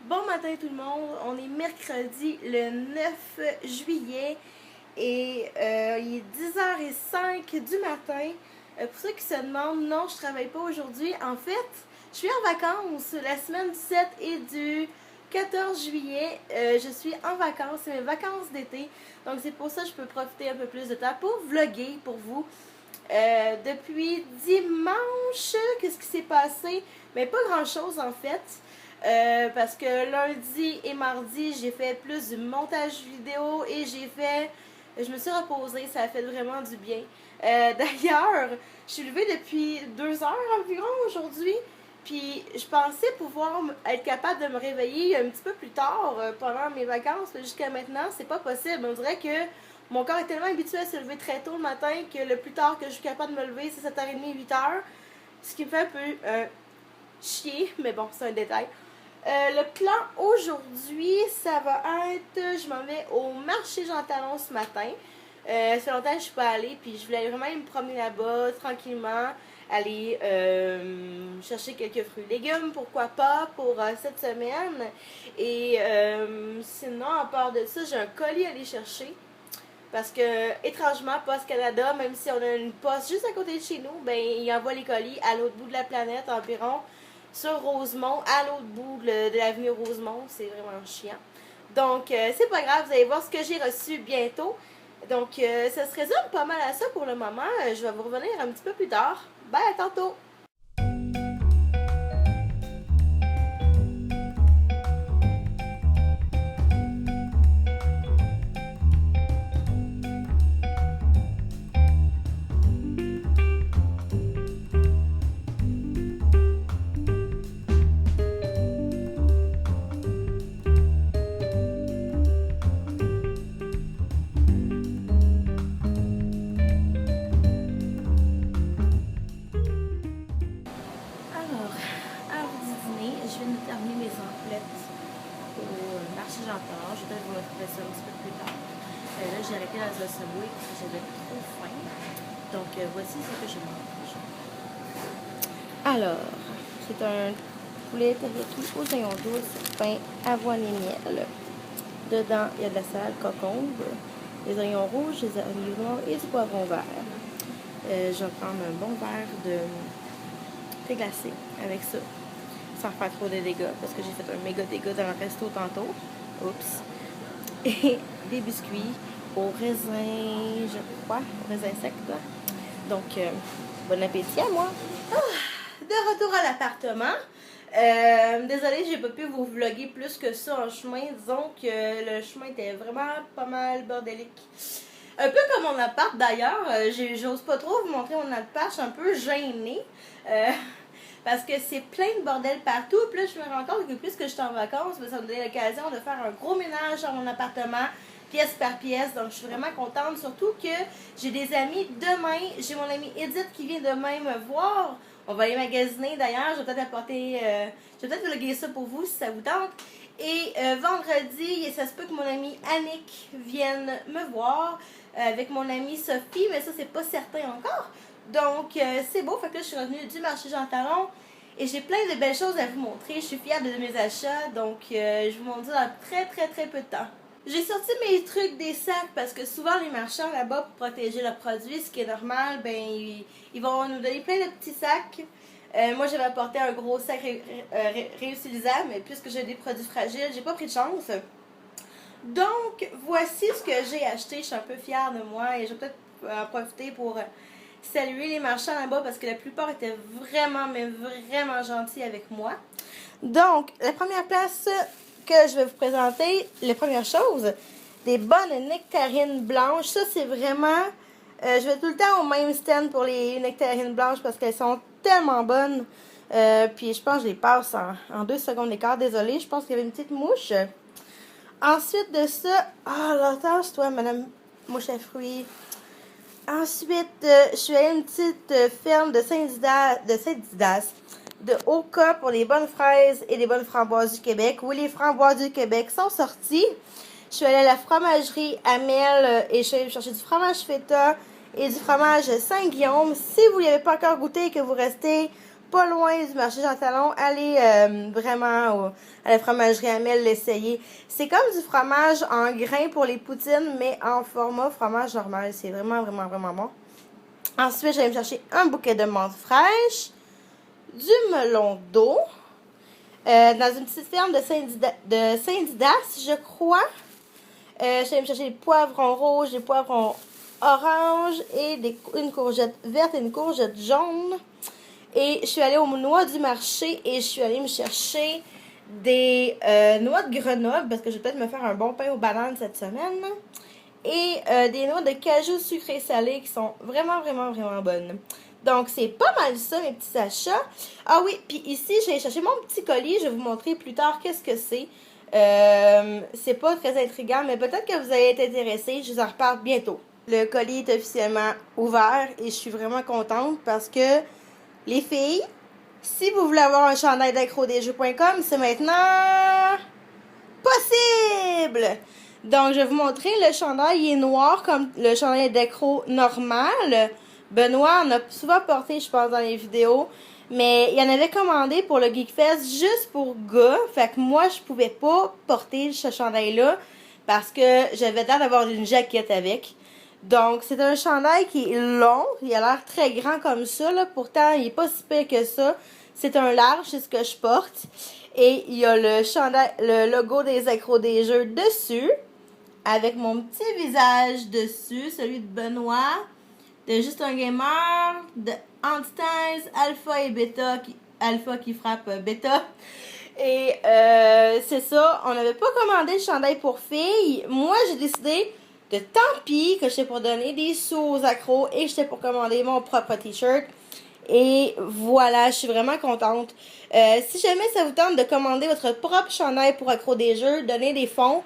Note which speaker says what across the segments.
Speaker 1: Bon matin tout le monde, on est mercredi le 9 juillet et il est 10h05 du matin. Pour ceux qui se demandent, non, je travaille pas aujourd'hui. En fait, je suis en vacances la semaine du 7 et du 14 juillet. Je suis en vacances, c'est mes vacances d'été. Donc c'est pour ça que je peux profiter un peu plus de temps pour vlogger pour vous. Depuis dimanche, qu'est-ce qui s'est passé? Mais pas grand chose en fait. Parce que lundi et mardi, j'ai fait plus du montage vidéo et je me suis reposée, ça a fait vraiment du bien. D'ailleurs, je suis levée depuis 2 heures environ aujourd'hui, puis je pensais pouvoir être capable de me réveiller un petit peu plus tard pendant mes vacances. Jusqu'à maintenant, c'est pas possible. On dirait que mon corps est tellement habitué à se lever très tôt le matin que le plus tard que je suis capable de me lever, c'est 7h30, 8h. Ce qui me fait un peu chier, mais bon, c'est un détail. Le plan aujourd'hui, ça va être, je m'en vais au marché Jean Talon ce matin. Ça fait longtemps que je suis pas allée, puis je voulais vraiment me promener là-bas tranquillement, aller chercher quelques fruits et légumes, pourquoi pas, pour cette semaine. Et sinon, à part de ça, j'ai un colis à aller chercher. Parce que, étrangement, Poste Canada, même si on a une poste juste à côté de chez nous, ben, il envoie les colis à l'autre bout de la planète environ, sur Rosemont, à l'autre bout de l'avenue Rosemont. C'est vraiment chiant. Donc, c'est pas grave, vous allez voir ce que j'ai reçu bientôt. Donc, ça se résume pas mal à ça pour le moment. Je vais vous revenir un petit peu plus tard. Bye, à tantôt! Alors, heure du dîner, je viens de terminer mes emplettes au marché Jean Talon. Je vais peut-être vous montrer ça un petit peu plus tard. Là, j'ai arrêté dans un Subway parce que j'avais trop faim. Donc, voici ce que je mange. Alors, c'est un poulet teriyaki aux oignons douces, pain, avoine et miel. Dedans, il y a de la salade concombre, des oignons rouges, des oignons noirs et du poivron vert. Je vais prendre un bon verre de thé glacé avec ça, sans faire trop de dégâts, parce que j'ai fait un méga dégât dans le resto tantôt. Oups. Et des biscuits au raisin, je crois, au raisin sec, là. Donc, bon appétit à moi. De retour à l'appartement. Désolée, j'ai pas pu vous vlogger plus que ça en chemin. Disons que le chemin était vraiment pas mal bordélique. Un peu comme mon appart d'ailleurs. J'ose pas trop vous montrer mon appart. Je suis un peu gênée. Parce que c'est plein de bordel partout. Puis là, je me rends compte que plus que je suis en vacances, ça me donne l'occasion de faire un gros ménage dans mon appartement, pièce par pièce. Donc, je suis vraiment contente. Surtout que j'ai des amis demain. J'ai mon amie Edith qui vient demain me voir. On va aller magasiner d'ailleurs. Je vais peut-être apporter. Je vais peut-être vlogger ça pour vous si ça vous tente. Et vendredi, ça se peut que mon amie Annick vienne me voir avec mon amie Sophie. Mais ça, c'est pas certain encore. Donc, c'est beau. Fait que là, je suis revenue du marché Jean Talon. Et j'ai plein de belles choses à vous montrer. Je suis fière de mes achats. Donc, je vous montre ça dans très peu de temps. J'ai sorti mes trucs des sacs parce que souvent les marchands là-bas pour protéger leurs produits, ce qui est normal, ben ils vont nous donner plein de petits sacs. Moi j'avais apporté un gros sac réutilisable, mais puisque j'ai des produits fragiles, j'ai pas pris de chance. Donc voici ce que j'ai acheté. Je suis un peu fière de moi et je vais peut-être en profiter pour saluer les marchands là-bas parce que la plupart étaient vraiment, mais vraiment gentils avec moi. Donc, la première place que je vais vous présenter, la première chose, des bonnes nectarines blanches. Ça, c'est vraiment... je vais tout le temps au même stand pour les nectarines blanches parce qu'elles sont tellement bonnes. Puis je pense que je les passe en 2 secondes d'écart. Désolée, je pense qu'il y avait une petite mouche. Ensuite de ça... Ah, l'attache-toi, madame mouche à fruits. Ensuite, je suis allée à une petite ferme de Saint-Didas, de Oka pour les bonnes fraises et les bonnes framboises du Québec. Oui, les framboises du Québec sont sorties. Je suis allée à la fromagerie Amel et je suis allée chercher du fromage feta et du fromage Saint-Guillaume. Si vous n'y avez pas encore goûté et que vous restez pas loin du marché Jean Talon. Allez vraiment à la fromagerie Amel l'essayer. C'est comme du fromage en grains pour les poutines, mais en format fromage normal. C'est vraiment, vraiment, vraiment bon. Ensuite, j'allais me chercher un bouquet de menthe fraîche, du melon d'eau, dans une petite ferme de Saint-Didas, je crois. J'allais me chercher des poivrons rouges, des poivrons oranges et une courgette verte et une courgette jaune. Et je suis allée aux noix du marché et je suis allée me chercher des noix de Grenoble parce que je vais peut-être me faire un bon pain aux bananes cette semaine. Et des noix de cajou sucré salé qui sont vraiment, vraiment, vraiment bonnes. Donc, c'est pas mal ça, mes petits achats. Ah oui, puis ici, j'ai cherché mon petit colis. Je vais vous montrer plus tard qu'est-ce que c'est. C'est pas très intriguant, mais peut-être que vous allez être intéressés. Je vous en reparle bientôt. Le colis est officiellement ouvert et je suis vraiment contente parce que, les filles, si vous voulez avoir un chandail d'accrodesjeux.com, c'est maintenant possible! Donc, je vais vous montrer le chandail. Il est noir comme le chandail d'accro normal. Benoît en a souvent porté, je pense, dans les vidéos. Mais il en avait commandé pour le GeekFest juste pour gars. Fait que moi, je pouvais pas porter ce chandail-là parce que j'avais l'air d'avoir une jaquette avec. Donc, c'est un chandail qui est long. Il a l'air très grand comme ça, là. Pourtant, il est pas si pire que ça. C'est un large, c'est ce que je porte. Et il y a le chandail, le logo des accros des jeux dessus. Avec mon petit visage dessus, celui de Benoît, de Juste un Gamer, de Antithèse, Alpha et Beta, Alpha qui frappe Beta. Et c'est ça, on n'avait pas commandé le chandail pour filles. Moi, j'ai décidé de tant pis que j'étais pour donner des sous aux accros et j'étais pour commander mon propre t-shirt. Et voilà, je suis vraiment contente. Si jamais ça vous tente de commander votre propre chandail pour accro des jeux, donnez des fonds.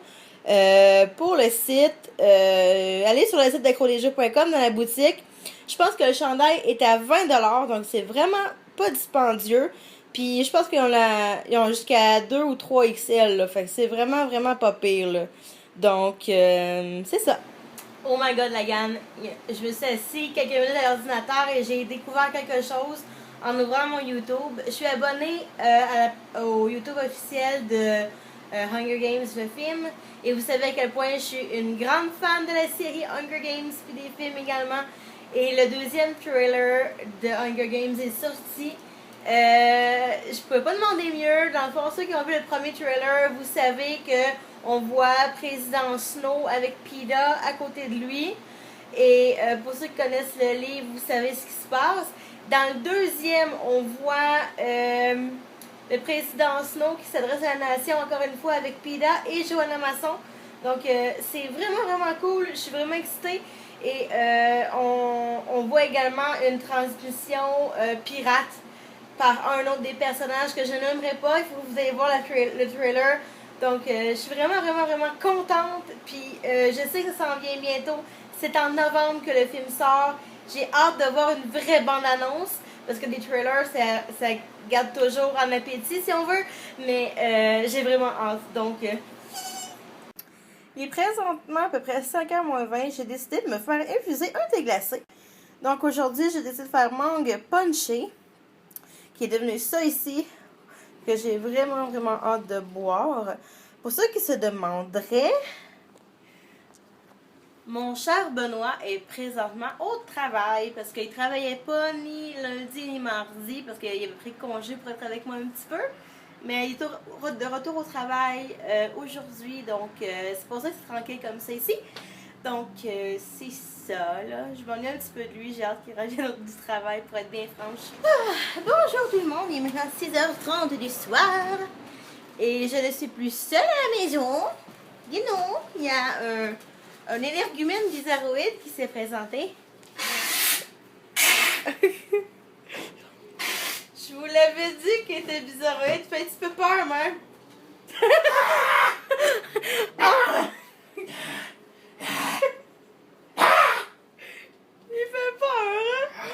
Speaker 1: Pour le site, allez sur le site d'accrodesjeux.com dans la boutique. Je pense que le chandail est à 20$, donc c'est vraiment pas dispendieux. Puis je pense qu'ils ont jusqu'à 2 ou 3 XL, là, fait que c'est vraiment, vraiment pas pire, là. Donc, c'est ça. Oh my god, Lagan, je me suis assise quelques minutes à l'ordinateur et j'ai découvert quelque chose en ouvrant mon YouTube. Je suis abonnée au YouTube officiel de Hunger Games, le film. Et vous savez à quel point je suis une grande fan de la série Hunger Games, puis des films également. Et le deuxième trailer de Hunger Games est sorti. Je pouvais pas demander mieux. Dans le fond, ceux qui ont vu le premier trailer, vous savez que on voit Président Snow avec Peeta à côté de lui. Et pour ceux qui connaissent le livre, vous savez ce qui se passe. Dans le deuxième, on voit le président Snow qui s'adresse à la nation encore une fois avec Peeta et Joanna Masson. Donc c'est vraiment vraiment cool, je suis vraiment excitée. Et on voit également une transmission pirate par un autre des personnages que je n'aimerais pas. Il faut que vous ayez voir le trailer. Donc je suis vraiment vraiment vraiment contente. Puis je sais que ça s'en vient bientôt. C'est en novembre que le film sort. J'ai hâte de voir une vraie bande-annonce. Parce que des trailers, ça garde toujours en appétit, si on veut. Mais j'ai vraiment hâte. Donc, il est présentement à peu près 5h moins 20. J'ai décidé de me faire infuser un thé glacé. Donc, aujourd'hui, j'ai décidé de faire mangue punché. Qui est devenu ça ici. Que j'ai vraiment, vraiment hâte de boire. Pour ceux qui se demanderaient... Mon cher Benoît est présentement au travail parce qu'il ne travaillait pas ni lundi ni mardi parce qu'il avait pris congé pour être avec moi un petit peu. Mais il est de retour au travail aujourd'hui, donc c'est pour ça que c'est tranquille comme ça ici. Donc c'est ça, là. Je m'ennuie un petit peu de lui, j'ai hâte qu'il revienne du travail pour être bien franche. Bonjour tout le monde, il est maintenant 6h30 du soir et je ne suis plus seule à la maison. You know, il y a un énergumène bizarroïde qui s'est présenté. Je vous l'avais dit qu'il était bizarroïde, fait un petit peu peur même. Il fait peur, hein?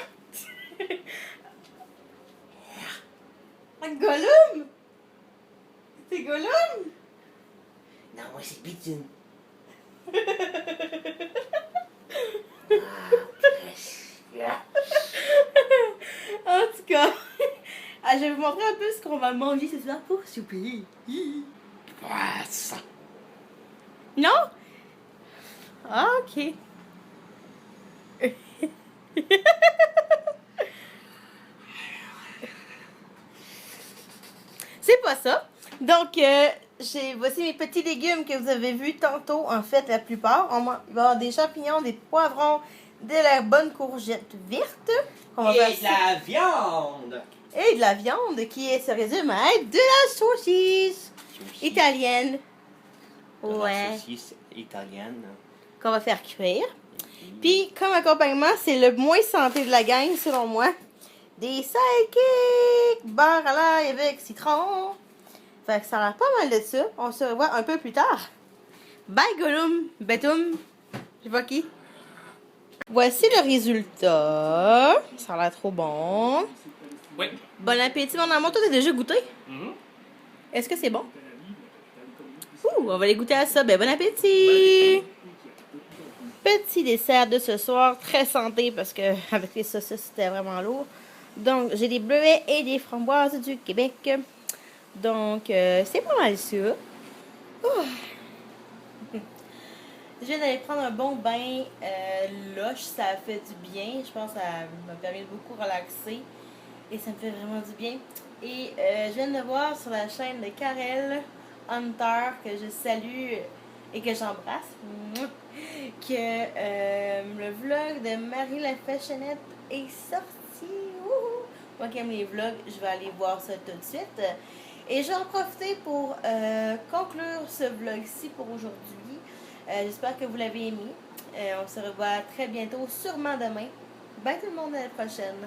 Speaker 1: Gollum? C'est Gollum?
Speaker 2: Non, moi c'est Pitoun.
Speaker 1: En tout cas, Ah, je vais vous montrer un peu ce qu'on va manger ce soir pour souper.
Speaker 2: Ah, ça.
Speaker 1: Non? Ah, ok. C'est pas ça. Donc, voici mes petits légumes que vous avez vus tantôt. En fait, la plupart. Il va y avoir des champignons, des poivrons, de la bonne courgette verte. On va faire
Speaker 2: Et de la viande.
Speaker 1: et de la viande qui se résume à être de la saucisse italienne. Ouais.
Speaker 2: La saucisse italienne.
Speaker 1: Qu'on va faire cuire. Puis, comme accompagnement, c'est le moins santé de la gang, selon moi. Des sidekicks, beurre à l'ail avec citron. Fait que ça a l'air pas mal de ça. On se revoit un peu plus tard. Bye, Gollum, Betum. Je sais pas qui. Voici le résultat. Ça a l'air trop bon.
Speaker 2: Oui.
Speaker 1: Bon appétit, mon amour. Toi, t'as déjà goûté? Est-ce que c'est bon? Ouh, on va aller goûter à ça. Ben, bon appétit! Petit dessert de ce soir, très santé parce que avec les saucisses, c'était vraiment lourd. Donc, j'ai des bleuets et des framboises du Québec. Donc, c'est pas mal ça. Ouh. Je viens d'aller prendre un bon bain loche, ça a fait du bien. Je pense que ça m'a permis de beaucoup relaxer et ça me fait vraiment du bien. Et je viens de voir sur la chaîne de Karel Hunter, que je salue et que j'embrasse, que le vlog de Marie la Fashionette est sorti. Wouhou! Moi qui aime les vlogs, je vais aller voir ça tout de suite. Et je vais en profiter pour conclure ce vlog-ci pour aujourd'hui. J'espère que vous l'avez aimé. On se revoit très bientôt, sûrement demain. Bye tout le monde, à la prochaine.